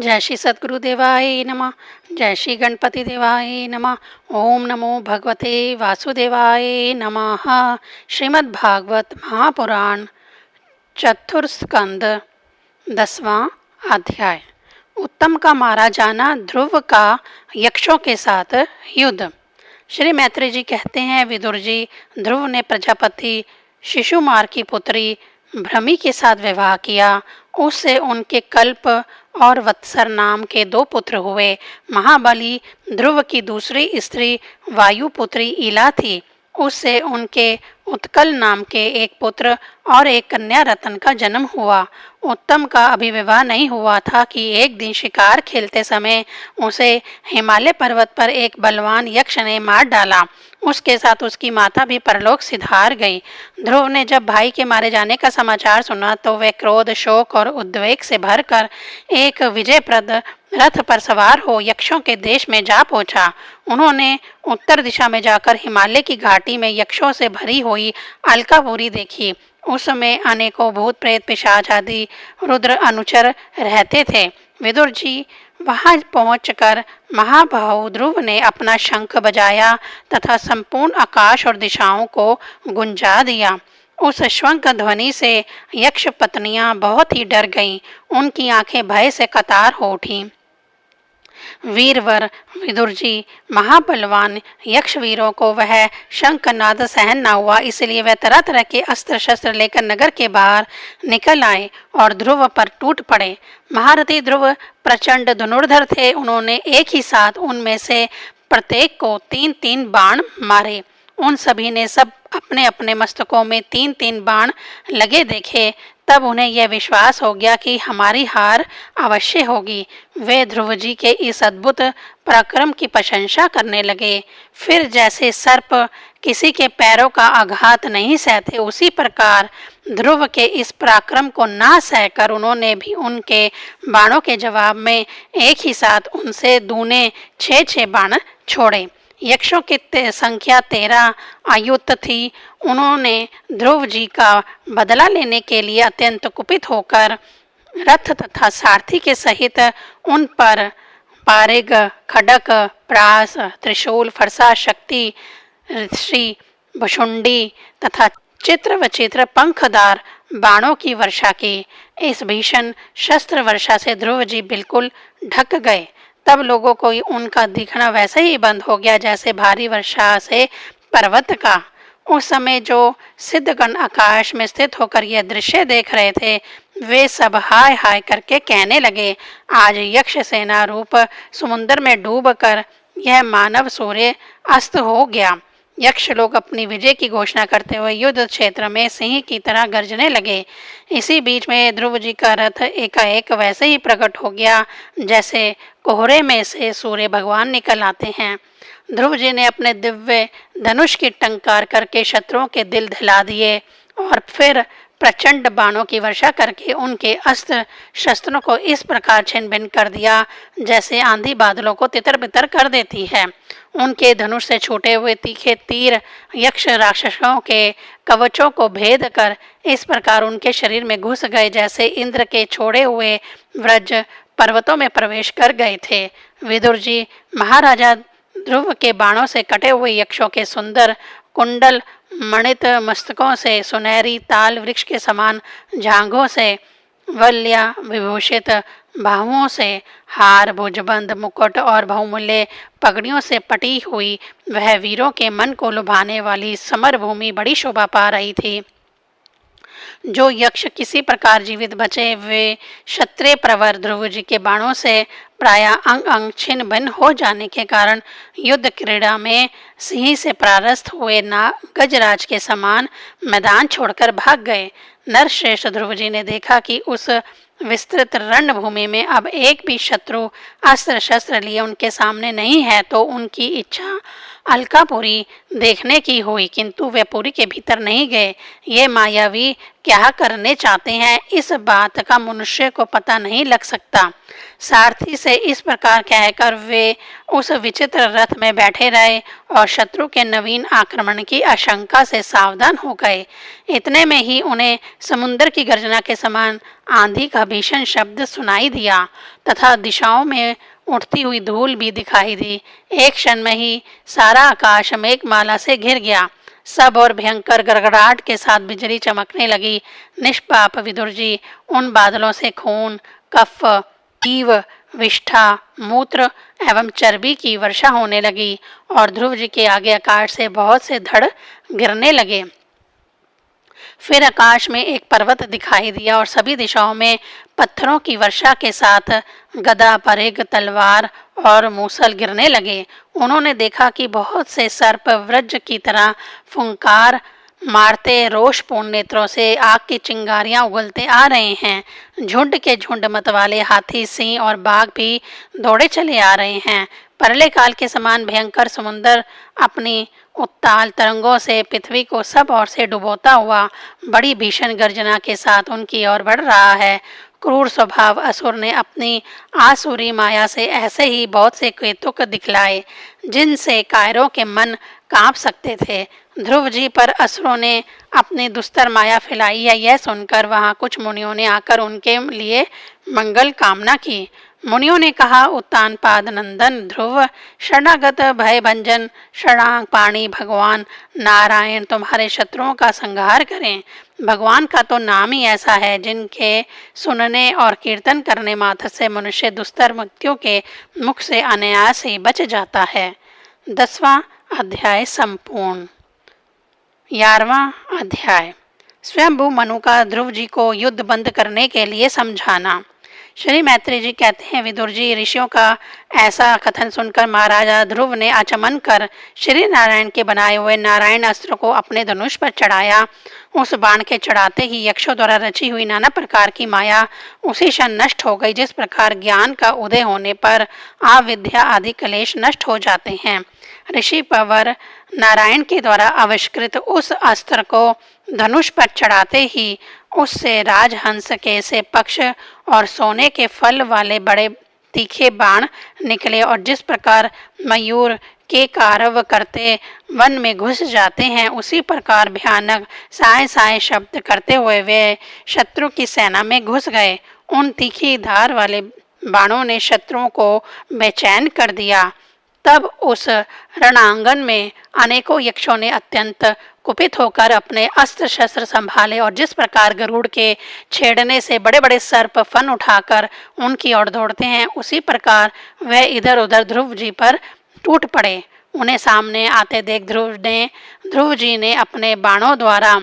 जय श्री सद्गुरु देवाय नमः। जय श्री गणपति देवाय नमः। ओम नमो भगवते वासुदेवाय नमः। श्रीमद् भागवत महापुराण चतुर्स्कंद 10वां अध्याय। उत्तम का मारा जाना, ध्रुव का यक्षों के साथ युद्ध। श्री मैत्री जी कहते हैं, विदुर जी, ध्रुव ने प्रजापति शिशुमार की पुत्री भ्रमी के साथ विवाह किया। उससे उनके कल्प और वत्सर नाम के 2 पुत्र हुए। महाबली ध्रुव की दूसरी स्त्री वायुपुत्री इला थी। उससे उनके उत्कल नाम के एक पुत्र और एक कन्या रतन का जन्म हुआ। उत्तम का अभी विवाह नहीं हुआ था कि एक दिन शिकार खेलते समय उसे हिमालय पर्वत पर एक बलवान यक्ष ने मार डाला। उसके साथ उसकी माता भी परलोक सिधार गई। ध्रुव ने जब भाई के मारे जाने का समाचार सुना तो वह क्रोध, शोक और उद्वेग से भरकर एक विजयप्रद रथ पर सवार हो यक्षों के देश में जा पहुंचा। उन्होंने उत्तर दिशा में जाकर हिमालय की घाटी में यक्षों से भरी हुई अलकापुरी देखी। उस समय अनेकों भूत प्रेत पिशाच आदि रुद्र अनुचर रहते थे। विदुर जी वहां पहुंचकर महाबाहु ध्रुव ने अपना शंख बजाया तथा संपूर्ण आकाश और दिशाओं को गुंजा दिया। उस शंख ध्वनि से यक्ष पत्नियां बहुत ही डर गईं। उनकी आंखें भय से कतार हो उठीं। वीरवर विदुर जी, महाबलवान यक्ष वीरों को वह शंखनाद सहन न हुआ, इसलिए वह तरह तरह के अस्त्र शस्त्र लेकर नगर के बाहर निकल आए और ध्रुव पर टूट पड़े। महारथी ध्रुव प्रचंड धनुर्धर थे। उन्होंने एक ही साथ उनमें से प्रत्येक को 3-3 बाण मारे। उन सभी ने सब अपने अपने मस्तकों में 3-3 बाण लगे देखे। तब उन्हें यह विश्वास हो गया कि हमारी हार अवश्य होगी। वे ध्रुव जी के इस अद्भुत पराक्रम की प्रशंसा करने लगे। फिर जैसे सर्प किसी के पैरों का आघात नहीं सहते, उसी प्रकार ध्रुव के इस पराक्रम को ना सहकर उन्होंने भी उनके बाणों के जवाब में एक ही साथ उनसे दूने 6-6 बाण छोड़े। यक्षों की संख्या 13 आयुक्त थी। उन्होंने ध्रुव जी का बदला लेने के लिए अत्यंत कुपित होकर रथ तथा सारथी के सहित उन पर पारिग, खडक, प्रास, त्रिशूल, फरसा, शक्ति, ऋषि, भुषुंडी तथा चित्र विचित्र पंखदार बाणों की वर्षा की। इस भीषण शस्त्र वर्षा से ध्रुव जी बिल्कुल ढक गए। तब लोगों को उनका दिखना वैसे ही बंद हो गया जैसे भारी वर्षा से पर्वत का। उस समय जो सिद्धगण आकाश में स्थित होकर यह दृश्य देख रहे थे, वे सब हाय हाय करके कहने लगे, आज यक्ष सेना रूप समुद्र में डूबकर यह मानव सूर्य अस्त हो गया। यक्ष लोग अपनी विजय की घोषणा करते हुए युद्ध क्षेत्र में सिंह की तरह गरजने लगे। इसी बीच में ध्रुव जी का रथ एकाएक वैसे ही प्रकट हो गया जैसे कोहरे में से सूर्य भगवान निकल आते हैं। ध्रुव जी ने अपने दिव्य धनुष की टंकार करके शत्रुओं के दिल दहिला दिए और फिर प्रचंड बाणों की वर्षा करके उनके अस्त्र शस्त्रों को इस प्रकार छिन्न भिन्न कर दिया जैसे आंधी बादलों को तितर बितर कर देती है। उनके धनुष से छूटे हुए तीखे तीर यक्ष राक्षसों के कवचों को भेद कर इस प्रकार उनके शरीर में घुस गए जैसे इंद्र के छोड़े हुए व्रज पर्वतों में प्रवेश कर गए थे। विदुर जी, महाराजा ध्रुव के बाणों से कटे हुए यक्षों के सुंदर कुंडल मणित मस्तकों से, सुनहरी ताल वृक्ष के समान जांघों से, वल्या विभूषित बाहुओं से, हार, भुजबंद, मुकुट और बहुमूल्य पगड़ियों से पटी हुई वह वीरों के मन को लुभाने वाली समर भूमि बड़ी शोभा पा रही थी। जो यक्ष किसी प्रकार जीवित बचे, वे क्षत्रिय प्रवर ध्रुव जी के बाणों से प्राय अंग अंग छिन्न भिन्न हो जाने के कारण युद्ध क्रीड़ा में सिंह से परास्त हुए ना गजराज के समान मैदान छोड़कर भाग गए। नरश्रेष्ठ ध्रुव जी ने देखा कि उस विस्तृत रणभूमि में अब एक भी शत्रु अस्त्र शस्त्र लिए उनके सामने नहीं है, तो उनकी इच्छा अलकापुरी देखने की हुई, किंतु वे पुरी के भीतर नहीं गए। ये मायावी क्या करने चाहते हैं इस बात का मनुष्य को पता नहीं लग सकता। सारथी से इस प्रकार कहकर वे उस विचित्र रथ में बैठे रहे और शत्रु के नवीन आक्रमण की आशंका से सावधान हो गए। इतने में ही उन्हें समुद्र की गर्जना के समान आंधी का भीषण शब्द सुनाई दिया तथा दिशाओं में उठती हुई धूल भी दिखाई दी। एक क्षण में ही सारा आकाश मेघमाला से घिर गया। सब और भयंकर गड़गड़ाहट के साथ बिजली चमकने लगी। निष्पाप विदुर जी, उन बादलों से खून, कफ, ईव, विष्ठा, मूत्र एवं चर्बी की वर्षा होने लगी और ध्रुव जी के आगे आकाश से बहुत से धड़ गिरने लगे। फिर आकाश में एक पर्वत दिखाई दिया और सभी दिशाओं में पत्थरों की वर्षा के साथ गदा, परिघ, तलवार और मूसल गिरने लगे। उन्होंने देखा कि बहुत से सर्प वज्र की तरह फुंकार मारते रोषपूर्ण नेत्रों से आग की चिंगारियां उगलते आ रहे हैं। झुंड के झुंड मतवाले हाथी, सिंह और बाघ भी दौड़े चले आ रहे हैं। परले काल के समान भयंकर समुद्र अपनी उत्ताल तरंगों से पृथ्वी को सब ओर से डुबोता हुआ बड़ी भीषण गर्जना के साथ उनकी ओर बढ़ रहा है। क्रूर स्वभाव असुर ने अपनी आसुरी माया से ऐसे ही बहुत से कौतुक दिखलाए जिनसे कायरों के मन कांप सकते थे। ध्रुव जी पर असुरों ने अपनी दुस्तर माया फैलाई है, यह सुनकर वहां कुछ मुनियों ने आकर उनके लिए मंगल कामना की। मुनियों ने कहा, उत्तानपाद नंदन ध्रुव, शरणागत भय भंजन शरणापाणी भगवान नारायण तुम्हारे शत्रुओं का संहार करें। भगवान का तो नाम ही ऐसा है जिनके सुनने और कीर्तन करने मात्र से मनुष्य दुस्तर मृत्युओं के मुख से अनायास ही बच जाता है। 10वां अध्याय संपूर्ण। 11वां अध्याय स्वयंभू मनु का ध्रुव जी को युद्ध बंद करने के लिए समझाना। श्री मैत्री जी कहते हैं, विदुर जी, ऋषियों का ऐसा कथन सुनकर महाराजा ध्रुव ने आचमन कर श्री नारायण के बनाए हुए नारायण अस्त्र को अपने धनुष पर चढ़ाया। उस बाण के चढ़ाते ही यक्षों द्वारा रची हुई नाना प्रकार की माया उसी क्षण नष्ट हो गई। जिस प्रकार ज्ञान का उदय होने पर अविद्या आदि क्लेश नष्ट हो जाते हैं। ऋषि पवर नारायण के द्वारा आविष्कृत उस अस्त्र को धनुष पर चढ़ाते ही उससे राजहंस के से पक्ष और सोने के फल वाले बड़े तीखे बाण निकले और जिस प्रकार मयूर के कारव करते वन में घुस जाते हैं, उसी प्रकार भयानक साय साय शब्द करते हुए वे शत्रु की सेना में घुस गए। उन तीखी धार वाले बाणों ने शत्रुओं को बेचैन कर दिया। तब उस रणांगन में अनेकों यक्षों ने अत्यंत कुपित होकर अपने अस्त्र शस्त्र संभाले और जिस प्रकार गरुड़ के छेड़ने से बड़े बड़े सर्प फन उठाकर उनकी ओर दौड़ते हैं, उसी प्रकार वह इधर उधर ध्रुव जी पर टूट पड़े। उन्हें सामने आते देख ध्रुव जी ने अपने बाणों द्वारा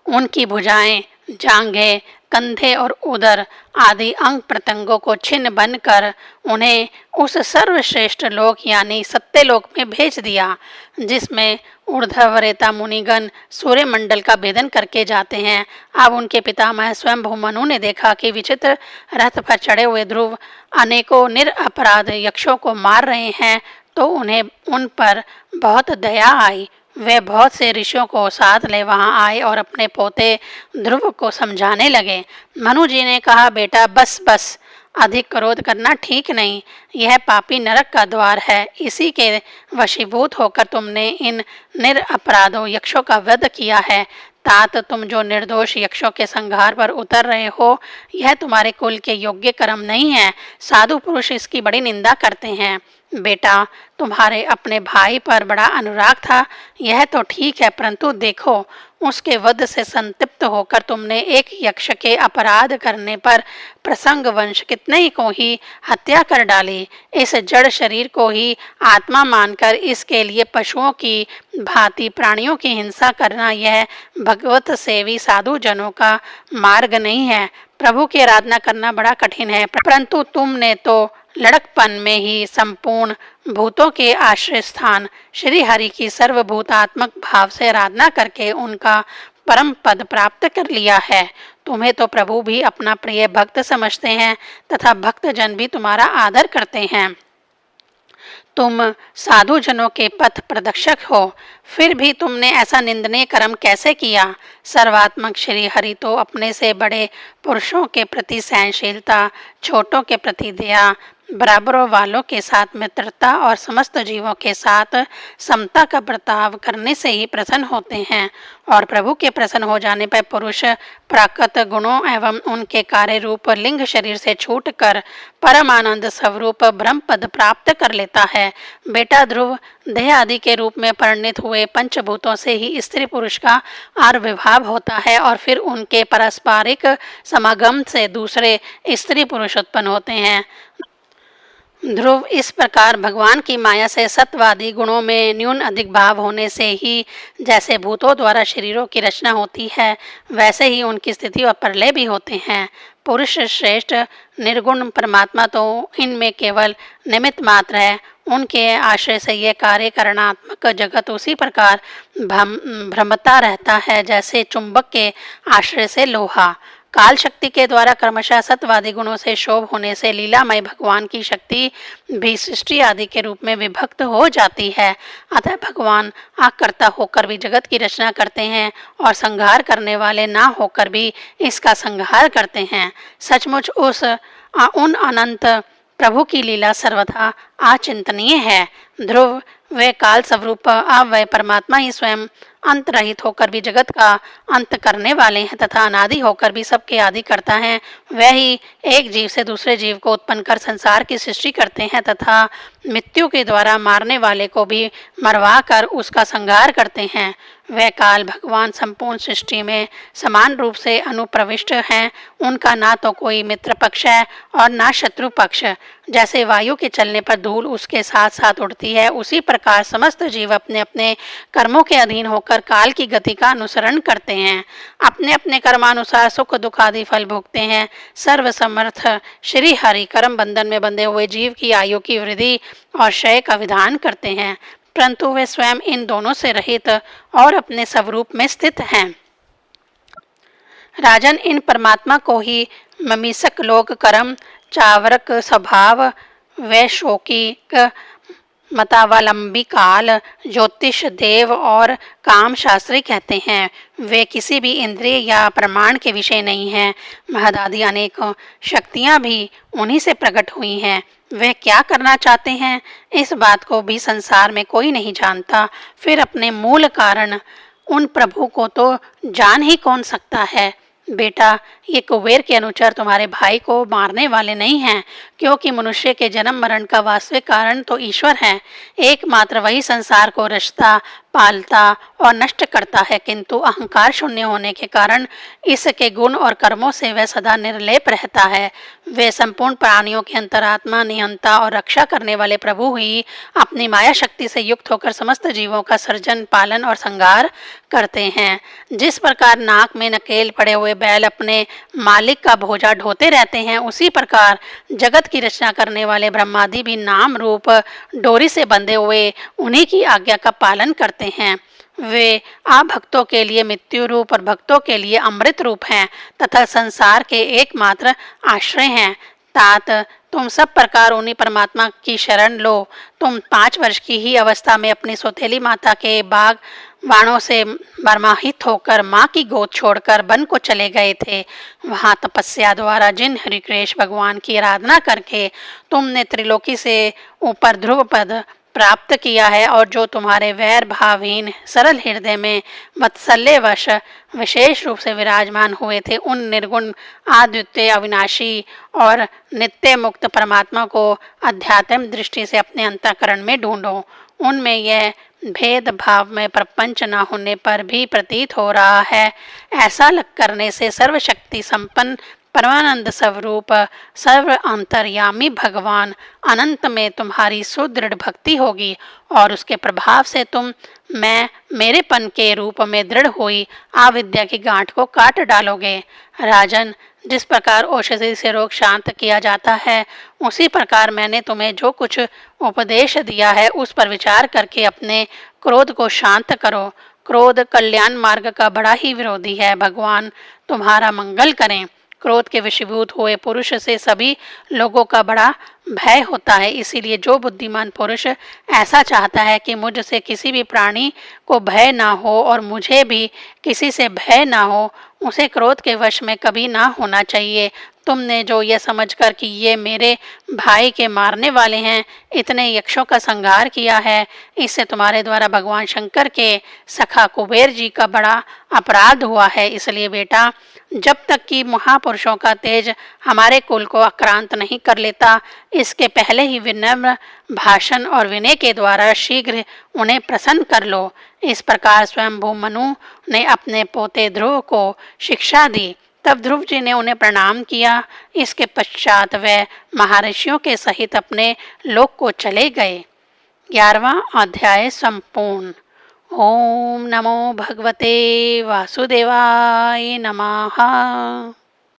उनकी भुजाएं, जांघें, कंधे और उदर आदि अंग प्रत्यंगों को छिन्न बन कर उन्हें उस सर्वश्रेष्ठ लोक यानी सत्यलोक में भेज दिया, जिसमें ऊर्ध्वरेता मुनिगण सूर्य मंडल का भेदन करके जाते हैं। अब उनके पितामह स्वयंभू मनु ने देखा कि विचित्र रथ पर चढ़े हुए ध्रुव अनेकों निरपराध यक्षों को मार रहे हैं, तो उन्हें उन पर बहुत दया आई। वे बहुत से ऋषियों को साथ ले वहां आए और अपने पोते ध्रुव को समझाने लगे। मनु जी ने कहा, बेटा बस बस, अधिक क्रोध करना ठीक नहीं। यह पापी नरक का द्वार है। इसी के वशीभूत होकर तुमने इन निरपराधों यक्षों का वध किया है। तात तुम जो निर्दोष यक्षों के संहार पर उतर रहे हो, यह तुम्हारे कुल के योग्य कर्म नहीं है। साधु पुरुष इसकी बड़ी निंदा करते हैं। बेटा, तुम्हारे अपने भाई पर बड़ा अनुराग था, यह तो ठीक है, परंतु देखो, उसके वध से संतप्त होकर तुमने एक यक्ष के अपराध करने पर प्रसंग वंश कितने ही को ही हत्या कर डाली। इस जड़ शरीर को ही आत्मा मानकर इसके लिए पशुओं की भांति प्राणियों की हिंसा करना यह भगवत सेवी साधु जनों का मार्ग नहीं है। प्रभु की आराधना करना बड़ा कठिन है, परंतु तुमने तो लड़कपन में ही संपूर्ण भूतों के आश्रय स्थान श्री हरि की सर्वभूतात्मक भाव से आराधना करके उनका परम पद प्राप्त कर लिया है। तुम्हें तो प्रभु भी अपना प्रिय भक्त समझते हैं तथा भक्त जन भी तुम्हारा आदर करते हैं। तुम साधुजनों के पथ प्रदर्शक हो, फिर भी तुमने ऐसा निंदनीय कर्म कैसे किया। सर्वात्मक श्री हरि तो अपने से बड़े पुरुषों के प्रति सहनशीलता, छोटों के प्रति दया, बराबरों वालों के साथ मित्रता और समस्त जीवों के साथ समता का बर्ताव करने से ही प्रसन्न होते हैं। और प्रभु के प्रसन्न हो जाने पर पुरुष प्राकृत गुणों एवं उनके कार्य रूप लिंग शरीर से छूटकर परमानंद स्वरूप ब्रह्म पद प्राप्त कर लेता है। बेटा ध्रुव, देह आदि के रूप में परिणित हुए पंचभूतों से ही स्त्री पुरुष का आविर्भाव होता है और फिर उनके पारस्परिक समागम से दूसरे स्त्री पुरुष उत्पन्न होते हैं। ध्रुव, इस प्रकार भगवान की माया से सत्वादी गुणों में न्यून अधिक भाव होने से ही जैसे भूतों द्वारा शरीरों की रचना होती है, वैसे ही उनकी स्थिति और प्रलय भी होते हैं। पुरुष श्रेष्ठ निर्गुण परमात्मा तो इनमें केवल निमित्त मात्र है। उनके आश्रय से ये कार्य करणात्मक जगत उसी प्रकार भ्रमता रहता है जैसे चुंबक के आश्रय से लोहा। काल शक्ति के द्वारा क्रमशः सत्वादी गुणों से शोभ होने से लीलामय भगवान की शक्ति भी सृष्टि आदि के रूप में विभक्त हो जाती है। अतः भगवान आकर्ता होकर भी जगत की रचना करते हैं और संहार करने वाले ना होकर भी इसका संहार करते हैं। सचमुच उन अनंत प्रभु की लीला सर्वथा अचिंतनीय है। ध्रुव, वे काल स्वरूप अव्यय परमात्मा ही स्वयं अंत रहित होकर भी जगत का अंत करने वाले हैं तथा अनादि होकर भी सबके आदि करता है। वह ही एक जीव से दूसरे जीव को उत्पन्न कर संसार की सृष्टि करते हैं तथा मृत्यु के द्वारा मारने वाले को भी मरवा कर उसका संहार करते हैं। वह काल भगवान संपूर्ण सृष्टि में समान रूप से अनुप्रविष्ट हैं। उनका ना तो कोई मित्र पक्ष है और ना शत्रु पक्ष। जैसे वायु के चलने पर धूल उसके साथ साथ उड़ती है, उसी प्रकार समस्त जीव अपने अपने कर्मों के अधीन होकर काल की गति का अनुसरण करते हैं। अपने अपने कर्मानुसार सुख दुख आदि फल भोगते हैं। सर्वसमर्थ श्री हरि कर्म बंधन में बंधे हुए जीव की आयु की वृद्धि और क्षय का विधान करते हैं, परंतु वे स्वयं इन दोनों से रहित और अपने स्वरूप में स्थित हैं। राजन, इन परमात्मा को ही ममीसक लोक कर्म, चावरक स्वभाव, वैशोकिक मतावलंबी काल, ज्योतिष देव और काम शास्त्री कहते हैं। वे किसी भी इंद्रिय या प्रमाण के विषय नहीं हैं। महदादि अनेक शक्तियां भी उन्हीं से प्रकट हुई हैं। वे क्या करना चाहते हैं, इस बात को भी संसार में कोई नहीं जानता। फिर अपने मूल कारण उन प्रभु को तो जान ही कौन सकता है। बेटा, ये कुबेर के अनुचर तुम्हारे भाई को मारने वाले नहीं हैं, क्योंकि मनुष्य के जन्म मरण का वास्तविक कारण तो ईश्वर है। एकमात्र वही संसार को रचता, पालता और नष्ट करता है, किंतु अहंकार शून्य होने के कारण इसके गुण और कर्मों से वह सदा निर्लेप रहता है। वे संपूर्ण प्राणियों के अंतरात्मा, नियंता और रक्षा करने वाले प्रभु ही अपनी माया शक्ति से युक्त होकर समस्त जीवों का सर्जन, पालन और संहार करते हैं। जिस प्रकार नाक में नकेल पड़े हुए बैल अपने मालिक का भोजा ढोते रहते हैं, उसी प्रकार जगत की रचना करने वाले ब्रह्मादि भी नाम रूप डोरी से बंधे हुए उन्हीं की आज्ञा का पालन करते हैं। वे भक्तों के लिए मृत्यु रूप और भक्तों के लिए अमृत रूप हैं तथा संसार के एकमात्र आश्रय हैं। तात, तुम सब प्रकार उन्हीं परमात्मा की शरण लो। तुम 5 वर्ष की ही अवस्था में अपनी सौतेली माता के बाग बाणों से मर्माहित होकर माँ की गोद छोड़कर वन को चले गए थे। वहाँ तपस्या द्वारा जिन हरिकृष्ण भगवान की आराधना करके तुमने त्रिलोकी से ऊपर ध्रुव पद प्राप्त किया है और जो तुम्हारे वैर भावहीन सरल हृदय में वत्सल्यवश विशेष रूप से विराजमान हुए थे, उन निर्गुण अद्वितीय अविनाशी और नित्य मुक्त परमात्मा को अध्यात्म दृष्टि से अपने अंतःकरण में ढूंढो। उनमें यह भेदभाव में प्रपंच न होने पर भी प्रतीत हो रहा है। ऐसा करने से सर्वशक्ति संपन्न परमानंद स्वरूप सर्व अंतर्यामी भगवान अनंत में तुम्हारी सुदृढ़ भक्ति होगी और उसके प्रभाव से तुम मैं मेरेपन के रूप में दृढ़ हुई अविद्या की गांठ को काट डालोगे। राजन, जिस प्रकार औषधि से रोग शांत किया जाता है, उसी प्रकार मैंने तुम्हें जो कुछ उपदेश दिया है उस पर विचार करके अपने क्रोध को शांत करो। क्रोध कल्याण मार्ग का बड़ा ही विरोधी है। भगवान तुम्हारा मंगल करें। क्रोध के वशीभूत हुए पुरुष से सभी लोगों का बड़ा भय होता है। इसीलिए जो बुद्धिमान पुरुष ऐसा चाहता है कि मुझसे किसी भी प्राणी को भय ना हो और मुझे भी किसी से भय ना हो, उसे क्रोध के वश में कभी ना होना चाहिए। तुमने जो ये समझकर कि ये मेरे भाई के मारने वाले हैं, इतने यक्षों का संहार किया है, इससे तुम्हारे द्वारा भगवान शंकर के सखा कुबेर जी का बड़ा अपराध हुआ है। इसलिए बेटा, जब तक कि महापुरुषों का तेज हमारे कुल को आक्रांत नहीं कर लेता, इसके पहले ही विनम्र भाषण और विनय के द्वारा शीघ्र उन्हें प्रसन्न कर लो। इस प्रकार स्वयंभू मनु ने अपने पोते ध्रुव को शिक्षा दी। तब ध्रुव जी ने उन्हें प्रणाम किया। इसके पश्चात वे महर्षियों के सहित अपने लोक को चले गए। 11वां अध्याय संपूर्ण। ओम नमो भगवते वासुदेवाय नमः।